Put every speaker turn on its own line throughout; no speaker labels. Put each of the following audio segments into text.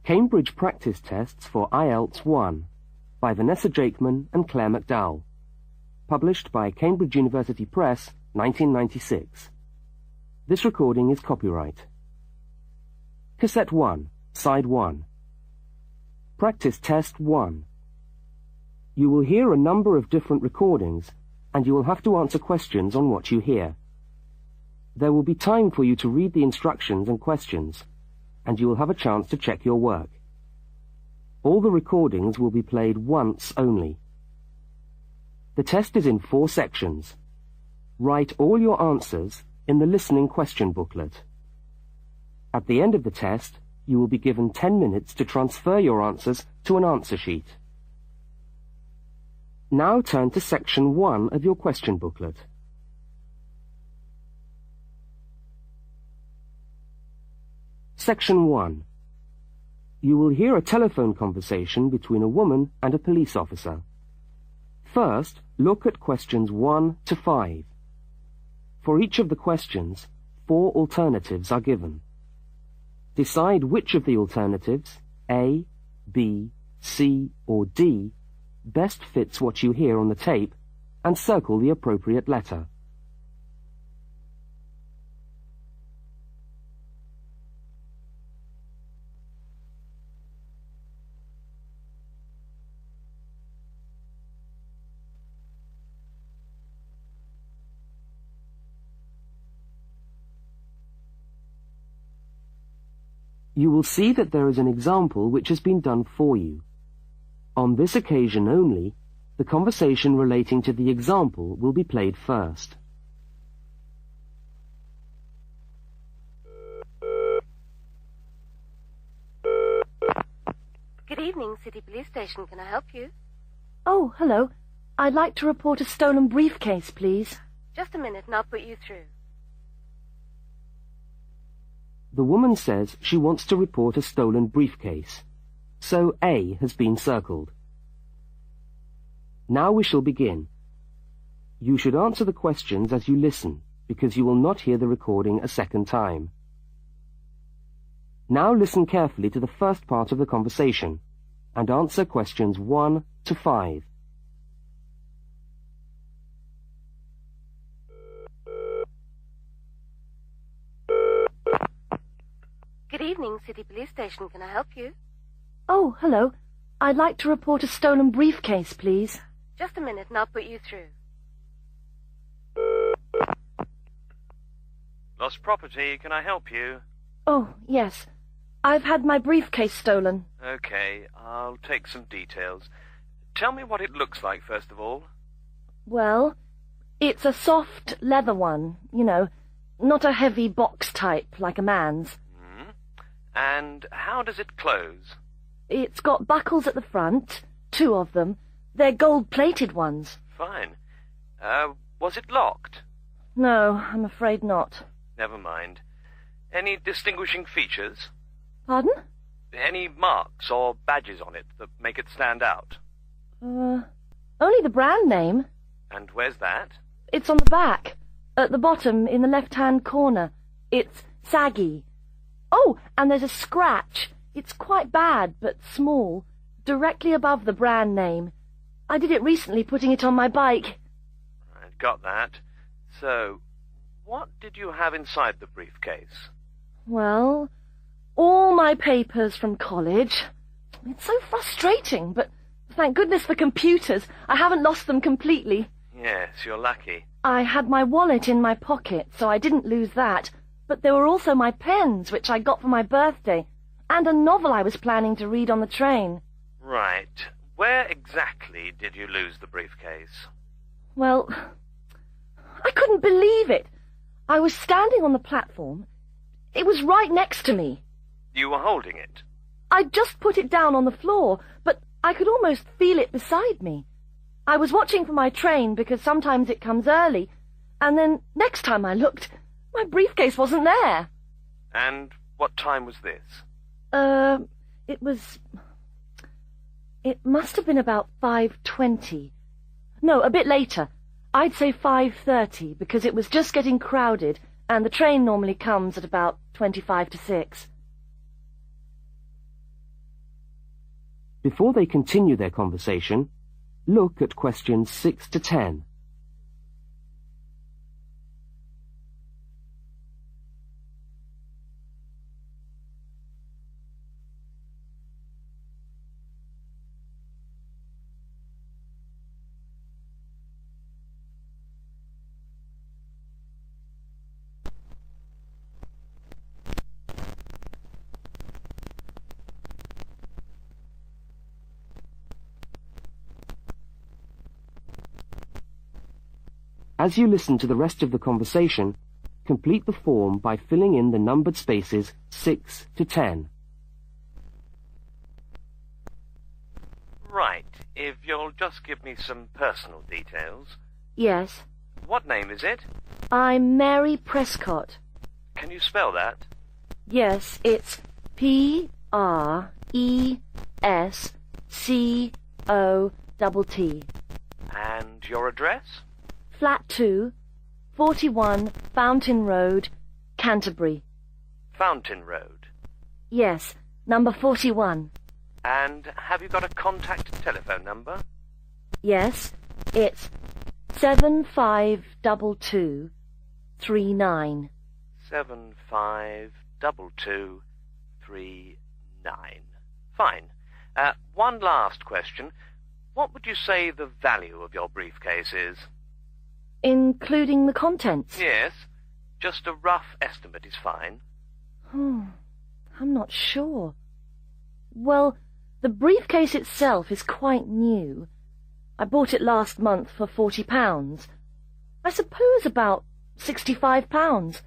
Cambridge Practice Tests for Ielts 1 by Vanessa Jakeman and Claire McDowell. Published by Cambridge University Press, 1996. This recording is copyright. Cassette 1, Side 1. Practice Test 1. You will hear a number of different recordings, and you will have to answer questions on what you hear. There will be time for you to read the instructions and questions, and you will have a chance to check your work. All the recordings will be played once only. The test is in 4 sections. Write all your answers in the listening question booklet. At the end of the test, you will be given 10 minutes to transfer your answers to an answer sheet. Now turn to section 1 of your question booklet. Section 1. You will hear a telephone conversation between a woman and a police officer. First, look at questions 1 to 5. For each of the questions, 4 alternatives are given. Decide which of the alternatives, A, B, C, or D, best fits what you hear on the tape, and circle the appropriate letter. You will see that there is an example which has been done for you. On this occasion only, the conversation relating to the example will be played first.
Good evening, City Police Station. Can I help you?
Oh, hello. I'd like to report a stolen briefcase, please.
Just a minute and I'll put you through.
The woman says she wants to report a stolen briefcase, so A has been circled. Now we shall begin. You should answer the questions as you listen, because you will not hear the recording a second time. Now listen carefully to the first part of the conversation, and answer questions 1 to 5.
Good evening, City Police Station. Can I help you?
Oh, hello. I'd like to report a stolen briefcase, please.
Just a minute and I'll put you through.
Lost property, can I help you?
Oh, yes. I've had my briefcase stolen.
Okay, I'll take some details. Tell me what it looks like, first of all.
Well, it's a soft leather one, you know, not a heavy box type like a man's.
And how does it close?
It's got buckles at the front, 2 of them. They're gold-plated ones.
Fine. Was it locked?
No, I'm afraid not.
Never mind. Any distinguishing features?
Pardon?
Any marks or badges on it that make it stand out?
Only the brand name.
And where's that?
It's on the back, at the bottom in the left-hand corner. It's saggy. Oh, and there's a scratch. It's quite bad, but small, directly above the brand name. I did it recently, putting it on my bike.
I got that. So, what did you have inside the briefcase?
Well, all my papers from college. It's so frustrating, but thank goodness for computers. I haven't lost them completely.
Yes, you're lucky.
I had my wallet in my pocket, so I didn't lose that. But there were also my pens, which I got for my birthday, and a novel I was planning to read on the train.
Right. Where exactly did you lose the briefcase?
Well, I couldn't believe it. I was standing on the platform. It was right next to me.
You were holding it?
I'd just put it down on the floor, but I could almost feel it beside me. I was watching for my train because sometimes it comes early, and then next time I looked, my briefcase wasn't there.
And what time was this?
It must have been about 5:20. No, a bit later. I'd say 5:30, because it was just getting crowded, and the train normally comes at about 25 to 6.
Before they continue their conversation, look at questions 6 to 10. As you listen to the rest of the conversation, complete the form by filling in the numbered spaces 6 to 10.
Right. If you'll just give me some personal details.
Yes.
What name is it?
I'm Mary Prescott.
Can you spell that?
Yes, it's Prescott.
And your address?
Flat 2, 41 Fountain Road, Canterbury.
Fountain Road.
Yes, number 41.
And have you got a contact telephone number?
Yes, it's 752239.
752239. Fine. One last question. What would you say the value of your briefcase is?
Including the contents?
Yes. Just a rough estimate is fine.
I'm not sure. Well, the briefcase itself is quite new. I bought it last month for £40. I suppose about £65.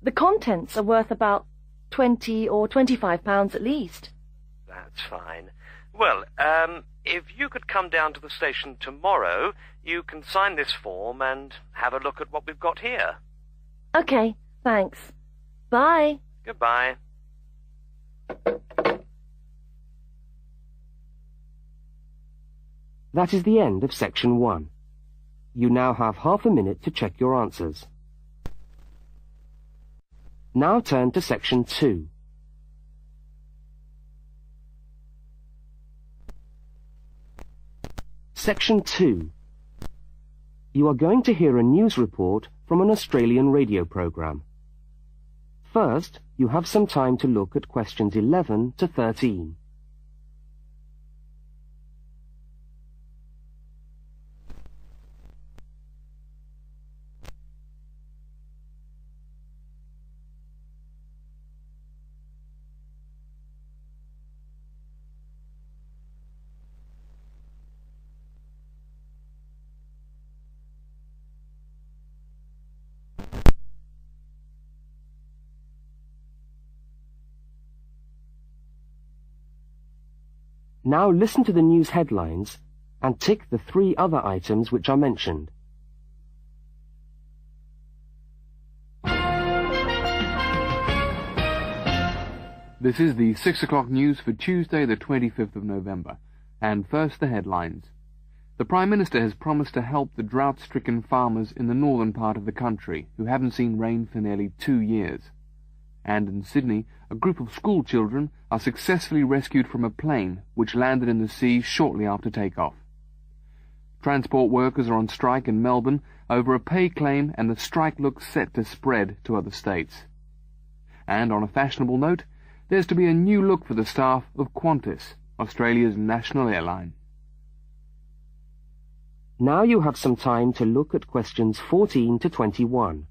The contents are worth about £20 or £25 at least.
That's fine. Well, if you could come down to the station tomorrow, you can sign this form and have a look at what we've got here.
Okay, thanks. Bye.
Goodbye.
That is the end of section 1. You now have half a minute to check your answers. Now turn to section 2. Section 2. You are going to hear a news report from an Australian radio program. First, you have some time to look at questions 11 to 13. Now listen to the news headlines and tick the 3 other items which are mentioned.
This is the 6 o'clock news for Tuesday the 25th of November. And first the headlines. The Prime Minister has promised to help the drought-stricken farmers in the northern part of the country who haven't seen rain for nearly 2 years. And in Sydney, a group of school children are successfully rescued from a plane which landed in the sea shortly after takeoff. Transport workers are on strike in Melbourne over a pay claim, and the strike looks set to spread to other states. And on a fashionable note, there's to be a new look for the staff of Qantas, Australia's national airline.
Now you have some time to look at questions 14 to 21.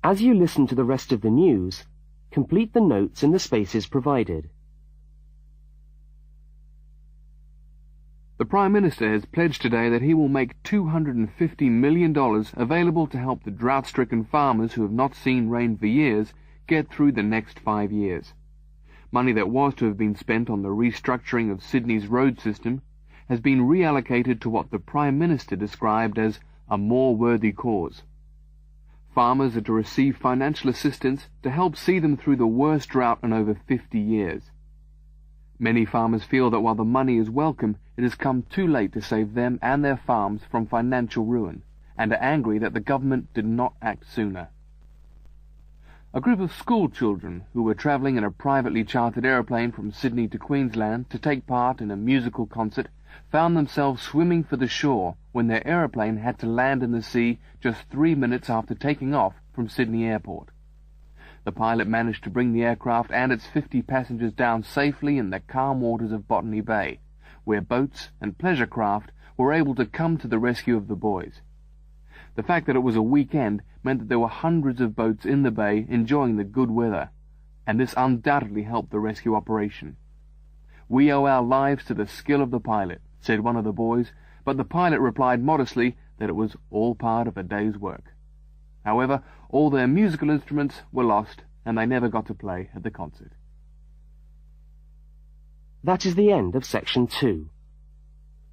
As you listen to the rest of the news, complete the notes in the spaces provided.
The Prime Minister has pledged today that he will make $250 million available to help the drought-stricken farmers who have not seen rain for years get through the next 5 years. Money that was to have been spent on the restructuring of Sydney's road system has been reallocated to what the Prime Minister described as a more worthy cause. Farmers are to receive financial assistance to help see them through the worst drought in over 50 years. Many farmers feel that while the money is welcome, it has come too late to save them and their farms from financial ruin, and are angry that the government did not act sooner. A group of school children who were travelling in a privately chartered aeroplane from Sydney to Queensland to take part in a musical concert found themselves swimming for the shore when their aeroplane had to land in the sea just 3 minutes after taking off from Sydney Airport. The pilot managed to bring the aircraft and its 50 passengers down safely in the calm waters of Botany Bay, where boats and pleasure craft were able to come to the rescue of the boys. The fact that it was a weekend meant that there were hundreds of boats in the bay enjoying the good weather, and this undoubtedly helped the rescue operation. "We owe our lives to the skill of the pilot," said one of the boys, but the pilot replied modestly that it was all part of a day's work. However, all their musical instruments were lost, and they never got to play at the concert.
That is the end of section 2.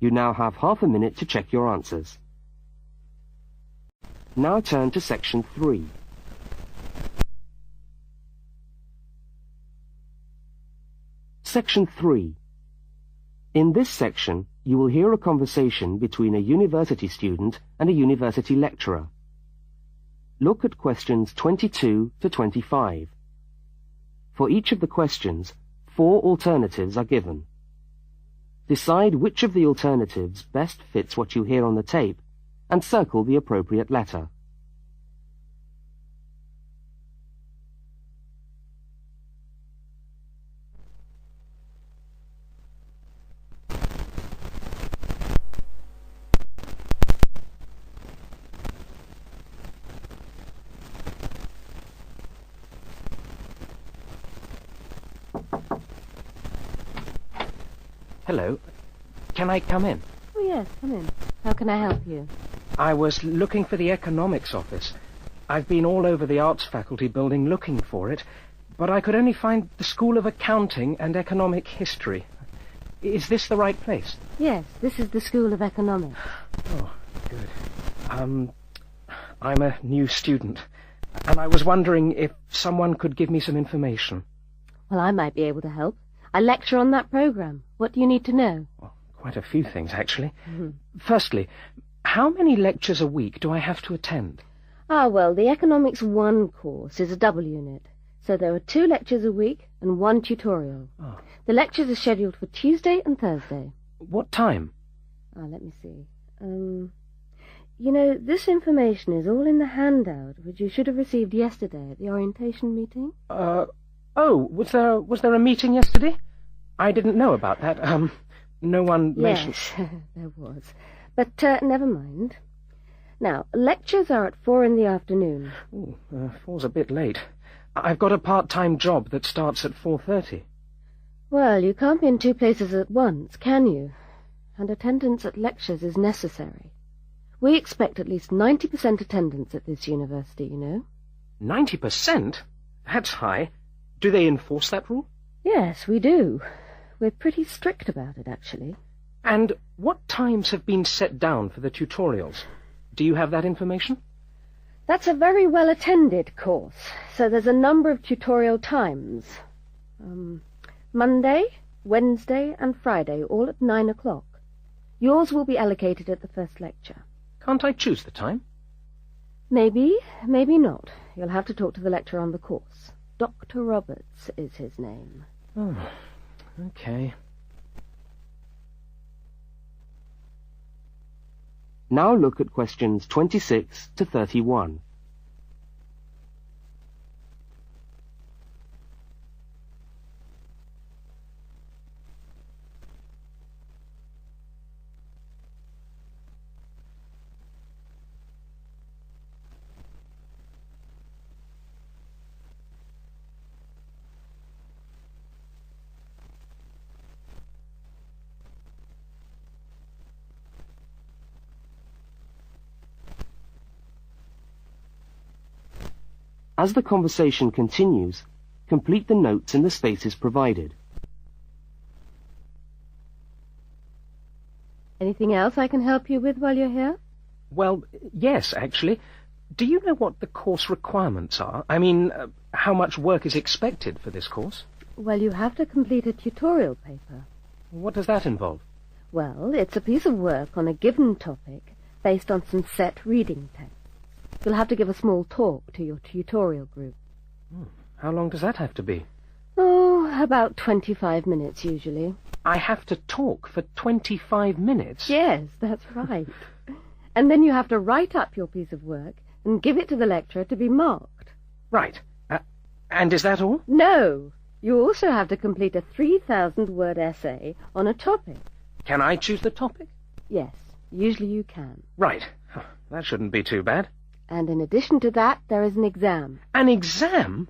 You now have half a minute to check your answers. Now turn to section 3. Section 3. In this section, you will hear a conversation between a university student and a university lecturer. Look at questions 22 to 25. For each of the questions, 4 alternatives are given. Decide which of the alternatives best fits what you hear on the tape and circle the appropriate letter.
Hello. Can I come in?
Oh, yes, come in. How can I help you?
I was looking for the economics office. I've been all over the arts faculty building looking for it, but I could only find the School of Accounting and Economic History. Is this the right place?
Yes, this is the School of Economics.
Oh, good. I'm a new student, and I was wondering if someone could give me some information.
Well, I might be able to help. I lecture on that program. What do you need to know?
Well, quite a few things, actually. Firstly, how many lectures a week do I have to attend?
Well, the Economics 1 course is a double unit. So there are 2 lectures a week and 1 tutorial.
Oh.
The lectures are scheduled for Tuesday and Thursday.
What time?
Let me see. You know, this information is all in the handout, which you should have received yesterday at the orientation meeting.
Oh, was there a meeting yesterday? I didn't know about that. No one mentioned...
Yes, there was. But never mind. Now, lectures are at 4 in the afternoon.
Ooh, 4's a bit late. I've got a part-time job that starts at 4:30.
Well, you can't be in 2 places at once, can you? And attendance at lectures is necessary. We expect at least 90% attendance at this university, you know.
90%? That's high. Do they enforce that rule?
Yes, we do. We're pretty strict about it, actually.
And what times have been set down for the tutorials? Do you have that information?
That's a very well-attended course, so there's a number of tutorial times. Monday, Wednesday, and Friday, all at 9 o'clock. Yours will be allocated at the first lecture.
Can't I choose the time?
Maybe, maybe not. You'll have to talk to the lecturer on the course. Dr. Roberts is his name.
Oh, okay.
Now look at questions 26 to 31. As the conversation continues, complete the notes in the spaces provided.
Anything else I can help you with while you're here?
Well, yes, actually. Do you know what the course requirements are? I mean, how much work is expected for this course?
Well, you have to complete a tutorial paper.
What does that involve?
Well, it's a piece of work on a given topic based on some set reading texts. You'll have to give a small talk to your tutorial group.
How long does that have to be?
Oh, about 25 minutes usually.
I have to talk for 25 minutes?
Yes, that's right. And then you have to write up your piece of work and give it to the lecturer to be marked.
Right. And is that all?
No. You also have to complete a 3,000-word essay on a topic.
Can I choose the topic?
Yes, usually you can.
Right. That shouldn't be too bad.
And in addition to that, there is an exam.
An exam?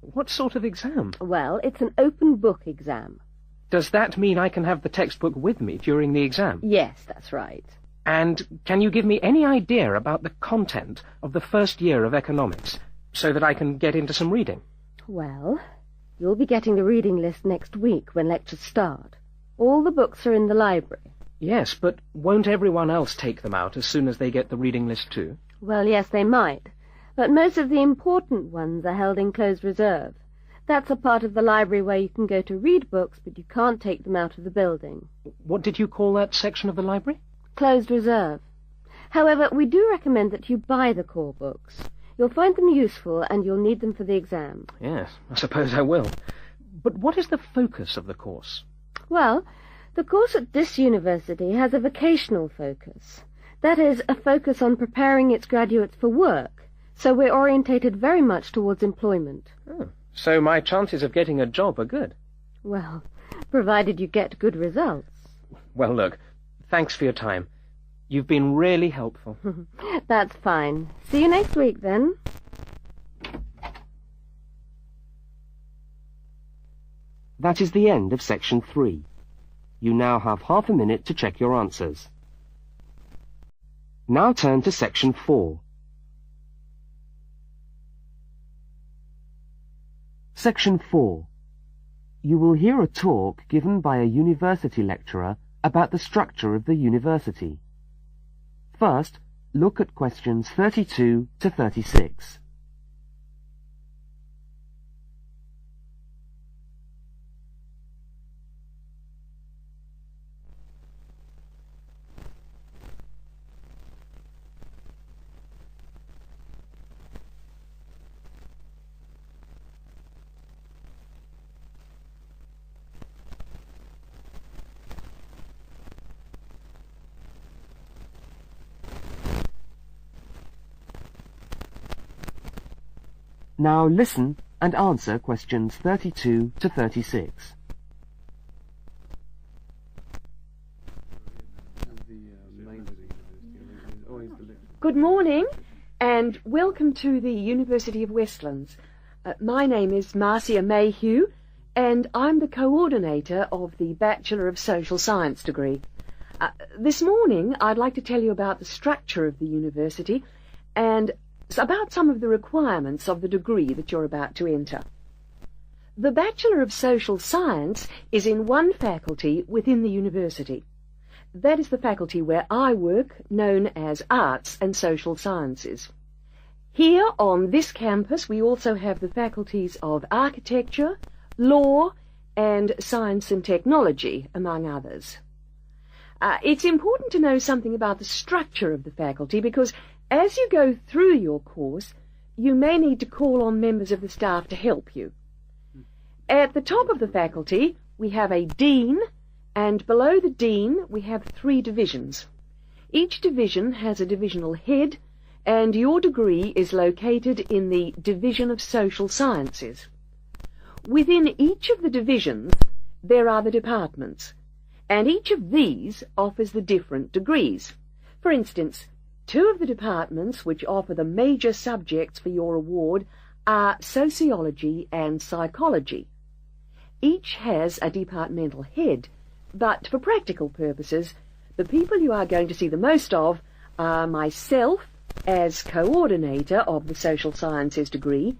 What sort of exam?
Well, it's an open book exam.
Does that mean I can have the textbook with me during the exam?
Yes, that's right.
And can you give me any idea about the content of the first year of economics, so that I can get into some reading?
Well, you'll be getting the reading list next week when lectures start. All the books are in the library.
Yes, but won't everyone else take them out as soon as they get the reading list too?
Well, yes, they might. But most of the important ones are held in closed reserve. That's a part of the library where you can go to read books, but you can't take them out of the building.
What did you call that section of the library?
Closed reserve. However, we do recommend that you buy the core books. You'll find them useful, and you'll need them for the exam.
Yes, I suppose I will. But what is the focus of the course?
Well, the course at this university has a vocational focus. That is, a focus on preparing its graduates for work. So we're orientated very much towards employment.
Oh, so my chances of getting a job are good?
Well, provided you get good results.
Well, look, thanks for your time. You've been really helpful.
That's fine. See you next week, then.
That is the end of section 3. You now have half a minute to check your answers. Now turn to section 4. Section 4. You will hear a talk given by a university lecturer about the structure of the university. First, look at questions 32 to 36. Now listen and answer questions 32 to 36.
Good morning, and welcome to the University of Westlands. My name is Marcia Mayhew, and I'm the coordinator of the Bachelor of Social Science degree. This morning, I'd like to tell you about the structure of the university and about some of the requirements of the degree that you're about to enter. The Bachelor of Social Science is in one faculty within the university. That is the faculty where I work, known as Arts and Social Sciences. Here on this campus we also have the faculties of Architecture, Law and Science and Technology, among others. It's important to know something about the structure of the faculty because as you go through your course, you may need to call on members of the staff to help you. At the top of the faculty, we have a dean, and below the dean, we have 3 divisions. Each division has a divisional head, and your degree is located in the Division of Social Sciences. Within each of the divisions, there are the departments, and each of these offers the different degrees. For instance, 2 of the departments which offer the major subjects for your award are sociology and psychology. Each has a departmental head, but for practical purposes, the people you are going to see the most of are myself as coordinator of the Social Sciences degree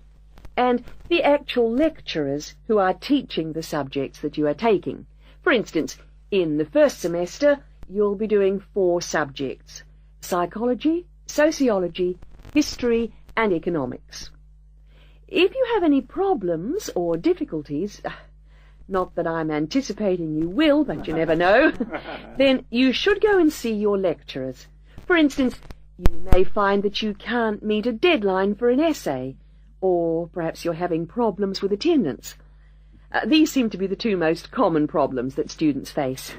and the actual lecturers who are teaching the subjects that you are taking. For instance, in the first semester, you'll be doing 4 subjects: psychology, sociology, history, and economics. If you have any problems or difficulties, not that I'm anticipating you will, but you never know, then you should go and see your lecturers. For instance, you may find that you can't meet a deadline for an essay, or perhaps you're having problems with attendance. These seem to be the 2 most common problems that students face.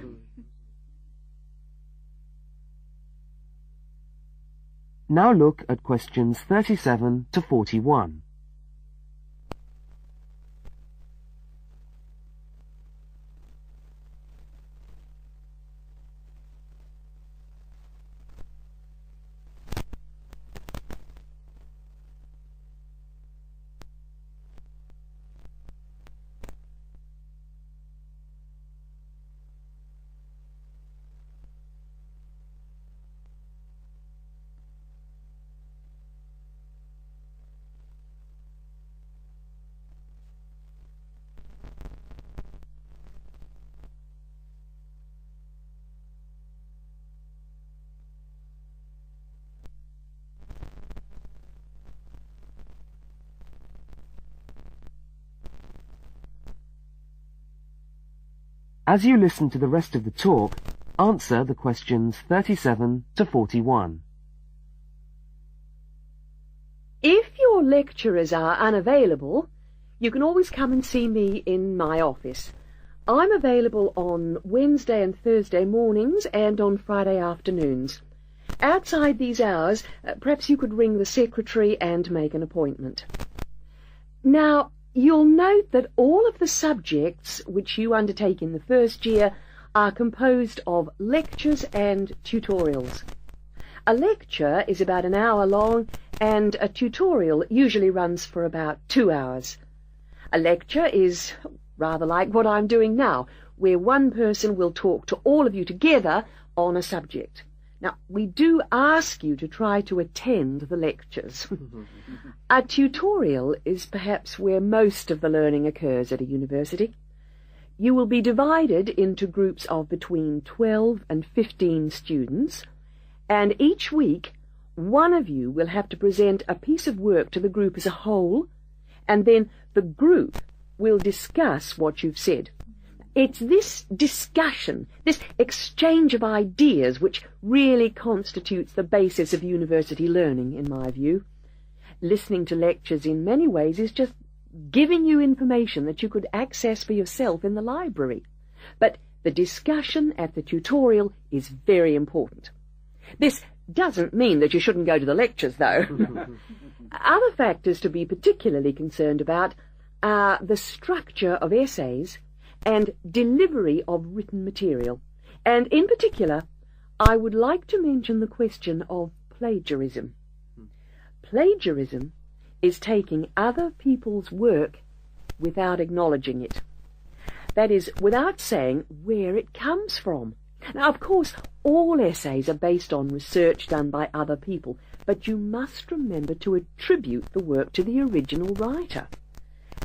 Now look at questions 37 to 41. As you listen to the rest of the talk, answer the questions 37 to 41.
If your lecturers are unavailable, you can always come and see me in my office. I'm available on Wednesday and Thursday mornings and on Friday afternoons. Outside these hours, perhaps you could ring the secretary and make an appointment. Now, you'll note that all of the subjects which you undertake in the first year are composed of lectures and tutorials. A lecture is about an hour long, and a tutorial usually runs for about 2 hours. A lecture is rather like what I'm doing now, where one person will talk to all of you together on a subject. Now, we do ask you to try to attend the lectures. A tutorial is perhaps where most of the learning occurs at a university. You will be divided into groups of between 12 and 15 students, and each week one of you will have to present a piece of work to the group as a whole, and then the group will discuss what you've said. It's this discussion, this exchange of ideas, which really constitutes the basis of university learning, in my view. Listening to lectures in many ways is just giving you information that you could access for yourself in the library. But the discussion at the tutorial is very important. This doesn't mean that you shouldn't go to the lectures, though. Other factors to be particularly concerned about are the structure of essays and delivery of written material. And in particular, I would like to mention the question of plagiarism. Plagiarism is taking other people's work without acknowledging it. That is, without saying where it comes from. Now, of course, all essays are based on research done by other people, but you must remember to attribute the work to the original writer.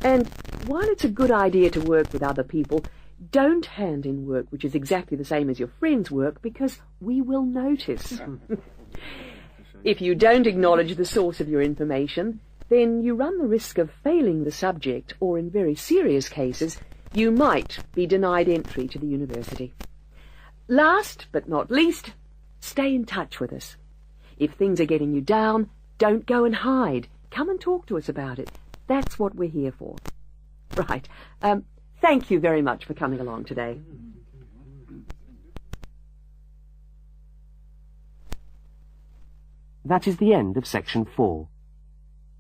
And while it's a good idea to work with other people, don't hand in work which is exactly the same as your friend's work, because we will notice. If you don't acknowledge the source of your information, then you run the risk of failing the subject, or in very serious cases, you might be denied entry to the university. Last but not least, stay in touch with us. If things are getting you down, don't go and hide. Come and talk to us about it. That's what we're here for. Right. Thank you very much for coming along today.
That is the end of section 4.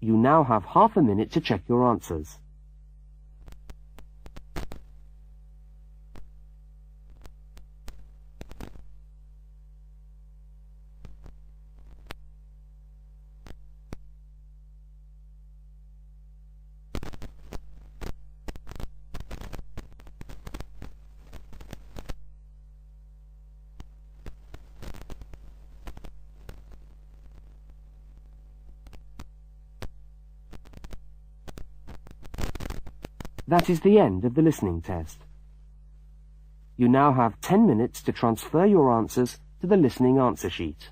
You now have half a minute to check your answers. That is the end of the listening test. You now have 10 minutes to transfer your answers to the listening answer sheet.